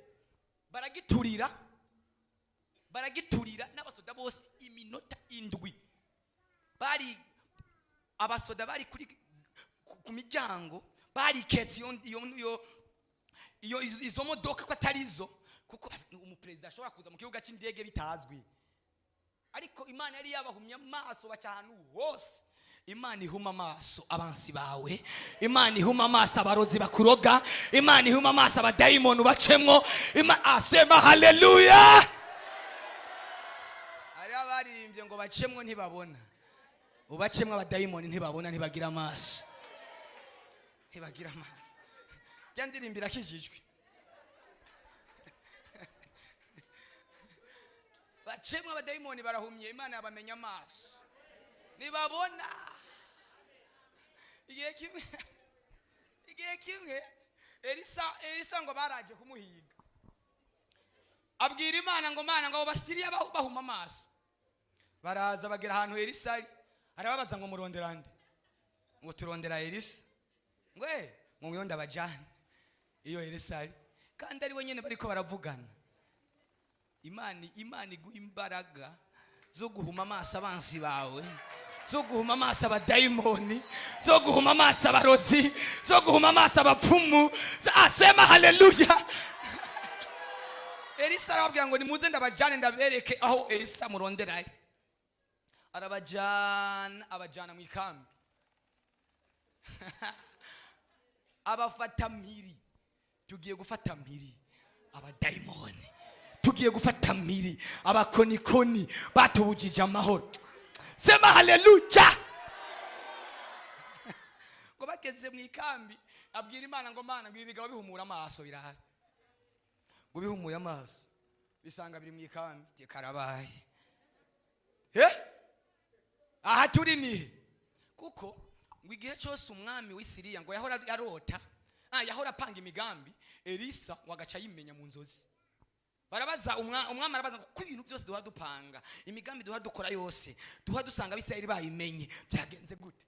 baragiturira n'abasoda bose. Iminota indwi bari abasoda bari ku miryango, bari ketse izo modoka ko atarizo, kuko umuperezida ashobora kuza mu kibuga cy'indege bitazwi. Ariko Imana yari yabahumye amaso bacyahanu hose. Imana ihuma amaso abansi bawe, Imana ihuma amaso abarozi bakuroga, Imana ihuma amaso abadayimoni bacemwo. Asema haleluya. Ari abaririmbye ngo bacemwo ntibabona, ubacemwo abadayimoni ntibabona, ntibagira amaso, ntibagira amaso. Cyandirimbira kijijwe. Bacemwo abadayimoni barahumye, Imana yabamenya amaso, nibabona. Igihe kimwe Elisa ngo baraje kumuhiga, abwira Imana ngo Mana ngo basiriya bahuma amaso. Baraza bagera ahantu Elisa ari, arababaza ngo murondera nde? Ngo turondera Elisa. Ngwe ngo yonda bajana iyo Elisa ari, kandi ari wenyene bariko baravugana. Imana iguha imbaraga zo guhuma amaso abansi bawe, zo guhuma amaso abadayimoni, zo guhuma amaso abarozi, zo guhuma amaso abapfumu. Asema haleluya. Elisa arababwira ngo nimuze ndabajane ndabereke aho Elisa murondera ari. Abajana mu ikambi. Abafata mpiri, tugiye gufata mpiri abadayimoni, tugiye gufata mpiri abakonikoni batubujije amahoro. Sema haleluya. Ngo bageze mu ikambi, abwira Imana ngo Mana ngo ibigabo bihumura amaso birahari. Ngo bihumuye amaso bisanga biri mu ikambi karabaye. Aha turi ni kuko ngo igihe cyose umwami w'Isiriya ngo yahora arota yahora apanga imigambi, Elisa wagaca yimenya mu nzozi. Barabaza umwami arabaza ko ibintu byose duha dupanga, imigambi duha dukora yose, duha dusanga Abisirayeli bayimenye, byagenze gute?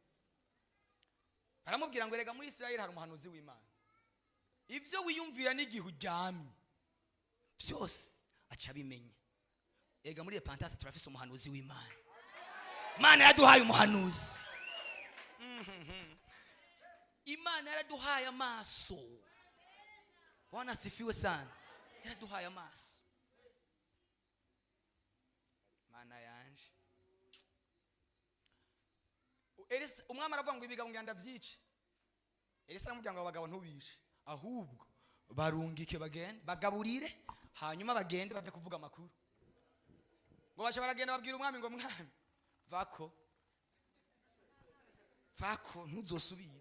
Baramubwira ngo rega muri Isirayeli hari umuhanuzi w'Imana, ibyo wiyumvira n'igihe uryamye byose aca bimenya. Ega muri Repentance turafise umuhanuzi w'Imana. Imana yaduhaye umuhanuzi. Imana yaraduhaye amaso. Bwana sifiwe sana. Yaraduhaye amaso. Mana yanje. Elisa umwami aravuga ngo ibiga nganda vyice. Elisa aramubwira ngo abagabo ntubishe, ahubwo barungike bagende bagaburire, hanyuma bagende bave kuvuga amakuru. Ngo baje baragenda babwira umwami ngo mwami vako ntuzosubire.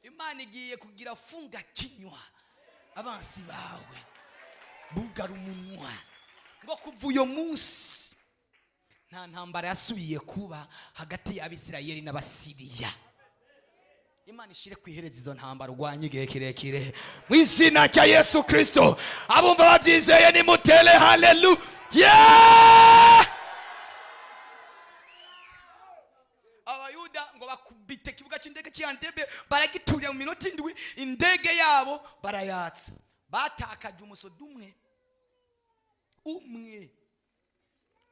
Imana igiye kugira funga kinywa abansi bawe, bugara umunwa, ngo kuva uyo munsi nta ntambara yasubiye kuba hagati y'Abisirayeli n'Abasiriya. Imana ishire kwihereza izo ntambara urwanye igihe kirekire mu izina rya Yesu Kristo. Abumva babyizeye nimutere haleluya. Abayuda ngo bakubite kibuga cy'indege cy'Antebe, baragiturira mu minota 7, indege yabo barayatsa. Batakaje umusodo umwe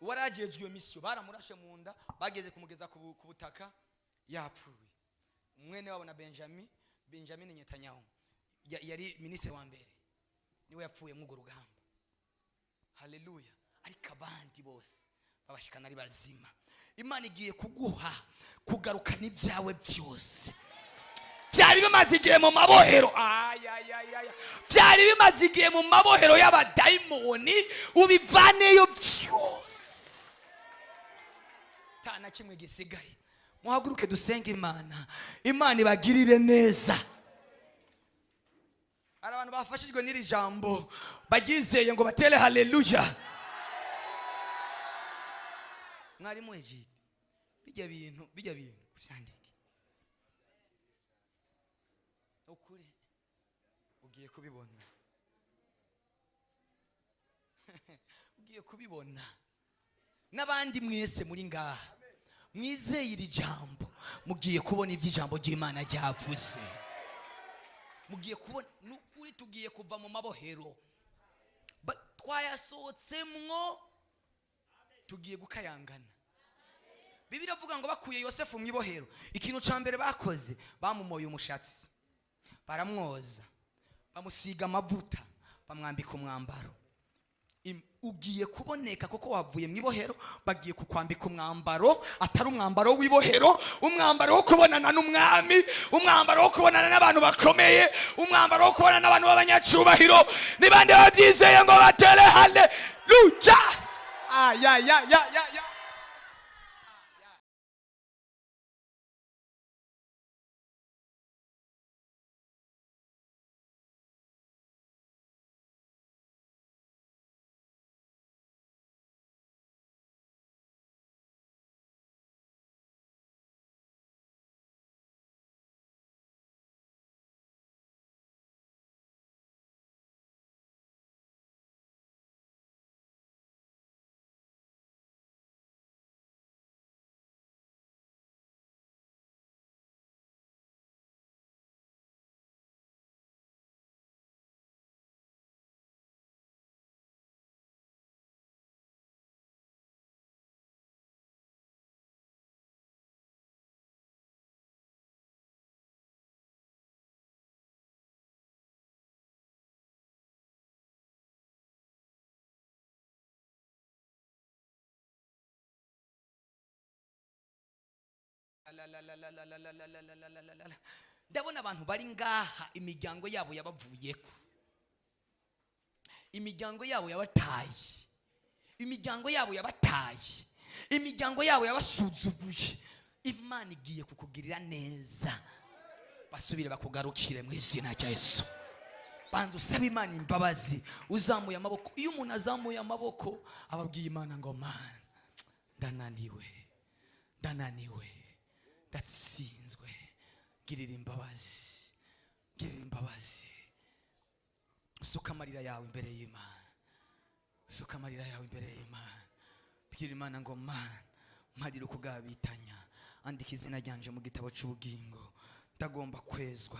warajejwe misiyo, baramurashe mu nda, bageze kumugeza ku butaka yapfuye. Umwene wabo na Benjamin Netanyahu yari minisitiri wa mbere, niwe yapfuye mu rugamba. Haleluya. Ariko abandi bose babashikana ari bazima. Imana igiye kuguha kugaruka n'ibyawe byose. Byari bimaze igihe mu mabohero, byari bimaze igihe mu mabohero y'abadayimoni, ubivaneyo byose, tana kimwe gisigaye. Muhaguruke dusenge Imana, Imana ibagirire neza. Ari abantu bafashijwe n'iri jambo bagizeye ngo batere haleluya. Mwari mwejite bijya bintu byandike ukuri, ugiye kubibona ugiye kubibona. N'abandi mwese muri ngaha mwizeye iri jambo, mugiye kubona iby'ijambo ry'Imana ryavuze. Mugiye kubona n'ukuri, tugiye kuva mu mabohero twayasohotsemwo, tugiye gukayangana. Bibiliya avuga ngo bakuye Yosefu mu ibohero, ikintu ca mbere bakoze bamumoye umushatsi, baramwoza, bamusiga amavuta, bamwambika umwambaro. Ugiye kuboneka koko wavuye mu ibohero, bagiye kukwambika umwambaro atari umwambaro w'ibohero, umwambaro wo kubonana n'umwami, umwambaro wo kubonana n'abantu bakomeye, umwambaro wo kubonana n'abantu b'abanyacubahiro. Nibande babyizeye ngo batere haleluya. Ndabona abantu bari ngaha imiryango yabo yabavuyeko, imiryango yabo yabataye, imiryango yabo yabataye, imiryango yabo yabasuzuguye. Imana igiye kukugirira neza, basubire bakugarukire mu izina rya Yesu. Banza usaba Imana imbabazi, uzamuye amaboko. Iyo umuntu azamuye amaboko ababwiye Imana ngo Mana ndananiwe, ndatsinzwe. Girira imbabazi, girira imbabazi. Usuka amarira yawe imbere y'Imana, usuka amarira yawe imbere y'Imana. Bwira Imana ngo Mana, mparira ukugabitanya, andika izina ryanje mu gitabo cy'ubugingo. Ndagomba kwezwa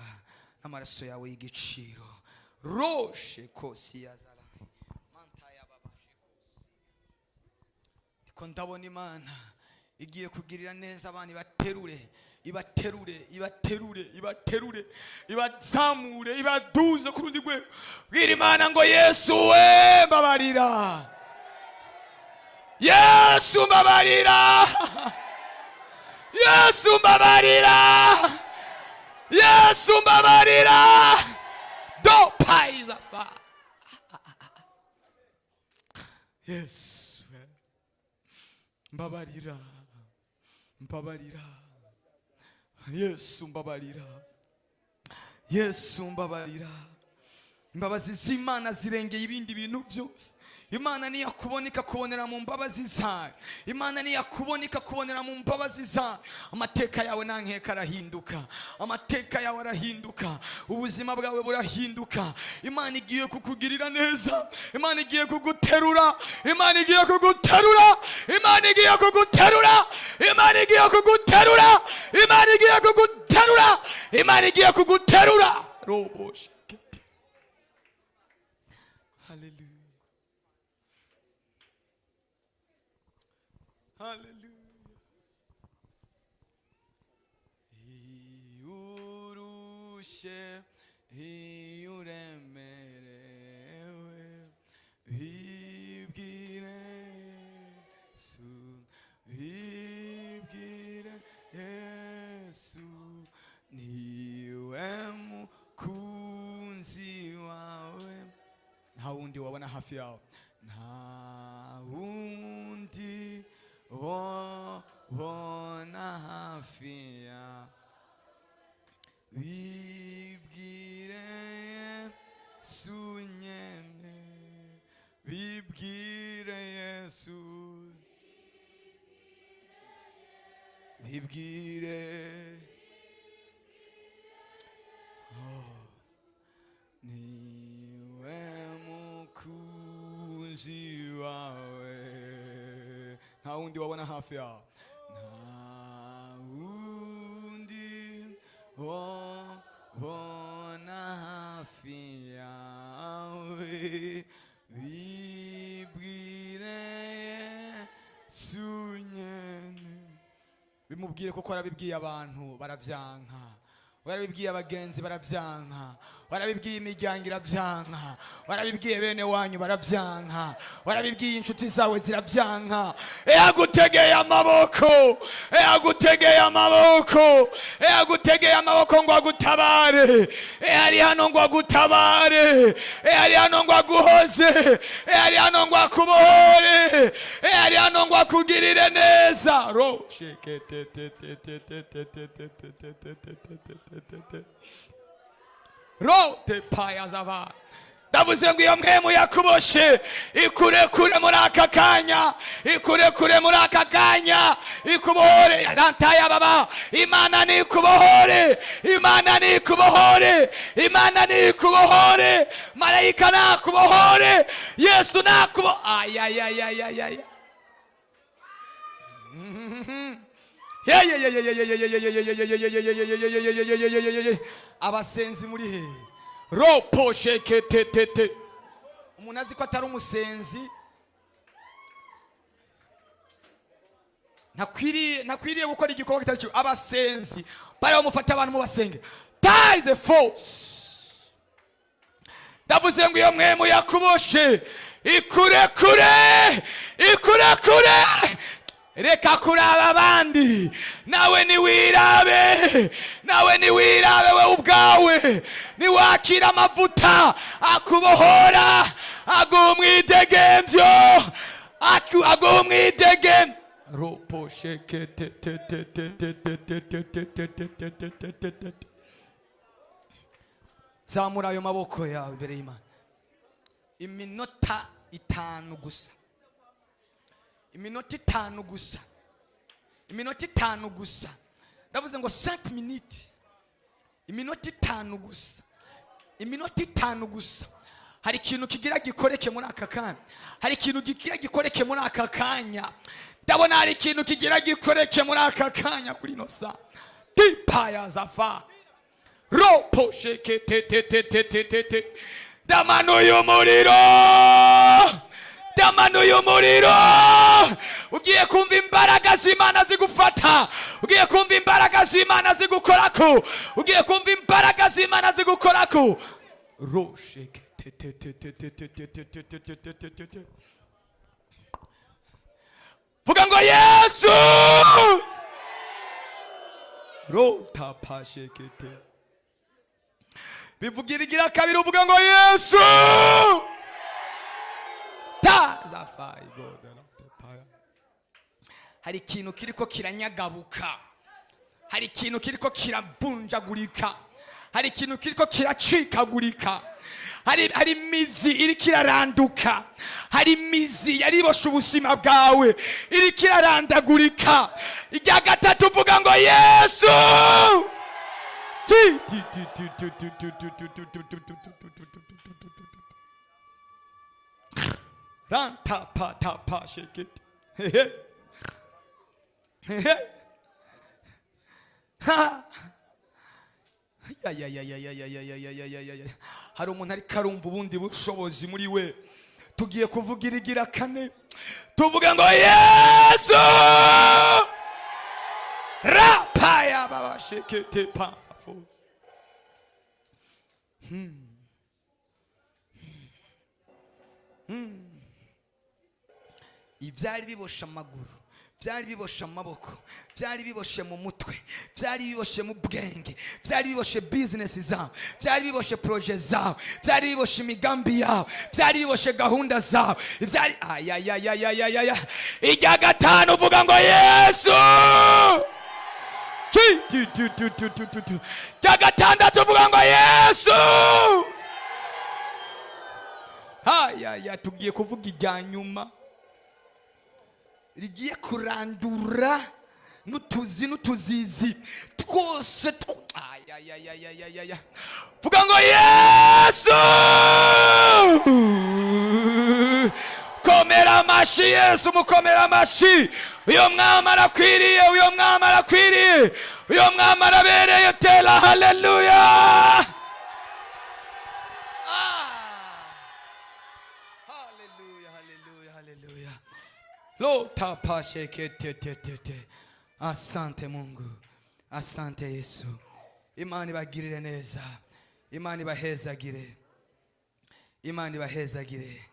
n'amaraso yawe y'igiciro. Roshe kosi yazara manta yababashe kosi. Ndiko ndabona Imana igiye kugirira neza abantu, ibaterure, ibaterure, ibaterure, ibaterure, ibazamure, ibaduze ku rundi rwego. Bwira Imana ngo Yesu we mbabarira, Yesu mbabarira, Yesu mbabarira, Yesu mbabarira. Do paiza fa. Yesu mbabarira, mbabarira. Yesu mbabarira, Yesu mbabarira. Imbabazi z'Imana zirengeye ibindi bintu byose. Imana ni yakuboneka kubonera mu mbabazi zayo. Imana ni yakuboneka kubonera mu mbabazi zayo. Amateka yawe nankeka arahinduka, amateka yawe arahinduka, ubuzima bwawe burahinduka. Imana igiye kukugirira neza, Imana igiye kuguterura, Imana igiye kuguterura, Imana igiye kuguterura, Imana igiye kuguterura, Imana igiye kuguterura, Imana igiye kuguterura. Robo shekete. Hallelujah. Hallelujah. Iyurushe, iyuremerewe, bibwire Yesu, bibwire Yesu, niwe mukunzi wawe. Nta wundi wabona hafi yawe, nta wundi bona hafi ya. Bibwire Yesu nyene, bibwire Yesu, bibwire. Niwe mukunzi wawe. Nta wundi wabona hafi yawe, nta wundi wabona hafi yawe. Bibwire Yesu nyene. Bimubwire kuko arabibwiye abantu baravyanka, warabibwiye abagenzi baravyanka, warabibwiye imiryango iravyanka, warabibwiye bene wanyu baravyanka, warabibwiye inshuti zawe ziravyanka. Yagutegeye amaboko, yagutegeye amaboko, yagutegeye amaboko ngo agutabare. Ari hano ngo agutabare, ari hano ngo aguhoze, ari hano ngo akubohore, ari hano ngo akugirire neza. Ro shekete te te te te te te te te. Rote paya zava. Ndavuze ngo iyo mpemu yakuboshe ikurekure muri aka kanya, ikurekure muri aka kanya, ikubohore. Yantaya baba, Imana ni kubohore, Imana ni kubohore, Imana ni kubohore, malayika na kubohore, Yesu na kubo. Ay ay ay ay ay ay. Abasenzi muri he? Ropo shekete tete. Umuntu azi ko atari umusenzi nakwiriye gukora igikorwa kitari cyo. Abasenzi bari bamufata abantu mu basenge. That is a force. Ndavuze ngo iyo mwemu yakuboshe ikurekure, ikurekure. Reka kuraba abandi, nawe niwirabe, nawe niwirabe we ubwawe. Niwakira amavuta akubohora, agumwidegemvyo, agumwidegem. Ropo shekete te te te te te te te te te te te te te. Zamura ayo maboko yawe imbere y'Imana. Iminota 5 gusa, iminota 5 gusa, iminota 5 gusa. ndavuze ngo 5 minutes, iminota 5 gusa, iminota 5 gusa. Hari ikintu kigira gikoreke muri aka kanya, hari ikintu kigira gikoreke muri aka kanya. Ndabona hari ikintu kigira gikoreke muri aka kanya kuri no sa tipaya zafa ropo sheke te damanuye umuriro, damanuye umuriro. Ugiye kumva imbaraga z'Imana zigufata, ugiye kumva imbaraga z'Imana zigukorako, ugiye kumva imbaraga z'Imana zigukorako. Rosheke vuga ngo Yesu. Rota pashekete bivugirigira kabiri uvuga ngo Yesu. Tazafai godana tepaya. Hari ikintu kiriko kiranyagabuka, hari ikintu kiriko kiravunjagurika, hari ikintu kiriko kiracikagurika, hari mizi iri kiraranduka, hari mizi yaribosha ubuzima bwawe iri kirarandagurika. Irya gatatu uvuga ngo Yesu. Ranta pata pa shekete. Ha. Hari umuntu ari karumva ubundi bushobozi muri we. Tugiye kuvugira igira kane, tuvuga ngo Yesu. Rapaya baba shekete pa. Ibyari bibosha amaguru, byari biboshe amaboko, byari biboshe mu mutwe, byari biboshe mu bwenge, byari biboshe business zawe, byari biboshe projet zawe, byari biboshe imigambi yawe, byari biboshe gahunda zawe, byari ayayayayayaya. Ijya gatanu uvuga ngo Yesu. Ijya gatandatu uvuga ngo Yesu. Ayaya, tugiye kuvuga ijya nyuma rigiye kurandura n'utuzizi twose. Ayayayayayaya, vuga ngo Yesu. Komera amashi Yesu, mukomera amashi. Uyo mwami arakwiriye, uyo mwami arakwiriye, uyo mwami arabereye. Tera haleluya. Lota pashe kete. Asante Mungu, asante Yesu. Imana ibagirire neza, Imana ibahezagire, Imana ibahezagire.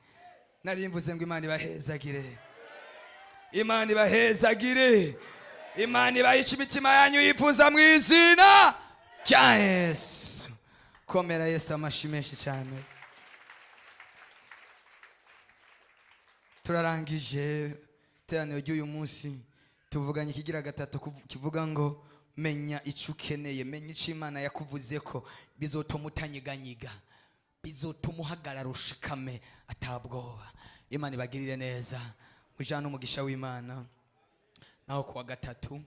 Nari mvuze ngo Imana ibahezagire, Imana ibahezagire, Imana ibahica imitima yanyu yifuza mu izina rya Yesu. Komera Yesu amashi menshi cyane. Turarangije teraniro ry'uyu munsi, tuvuganye ikigira gatatu kivuga ngo menya icyo ukeneye, menya icyo Imana yakuvuze ko bizotuma utanyiganyiga, bizotuma uhagarara ushikame atabwoba. Imana ibagirire neza, mujyane umugisha w'Imana. Naho kuwa gatatu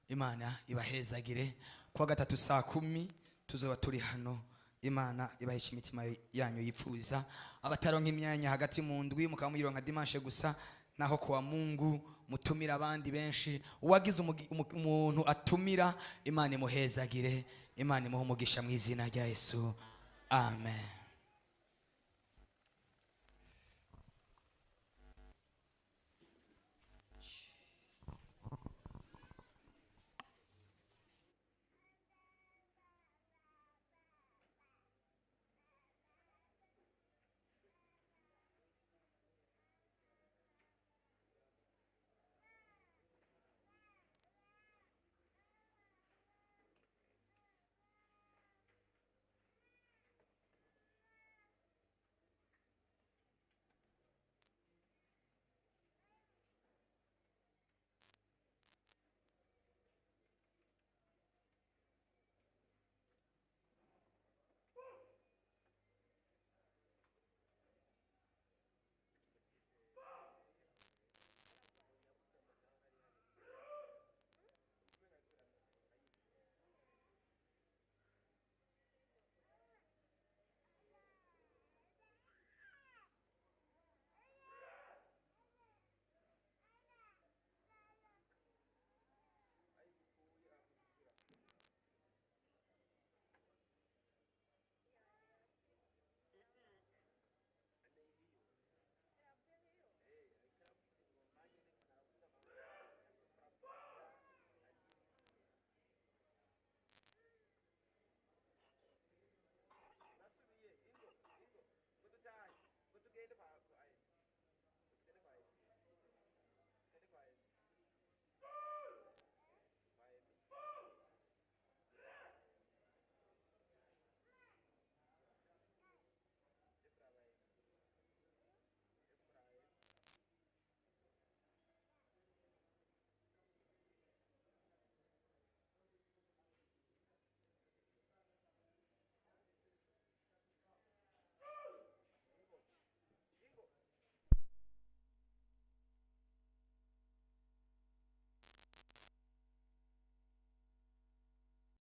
Imana ibahezagire. Kuwa gatatu saa 10 tuzoba turi hano. Imana ibahica imitima yanyu yifuza. Abataronka imyanya hagati mu ndwi mukaba muyironka dimanche gusa. Naho kuwa Mungu mutumira abandi benshi. Uwagize umuntu atumira, Imana imuhezagire, Imana imuhe umugisha mu izina rya Yesu. Amen.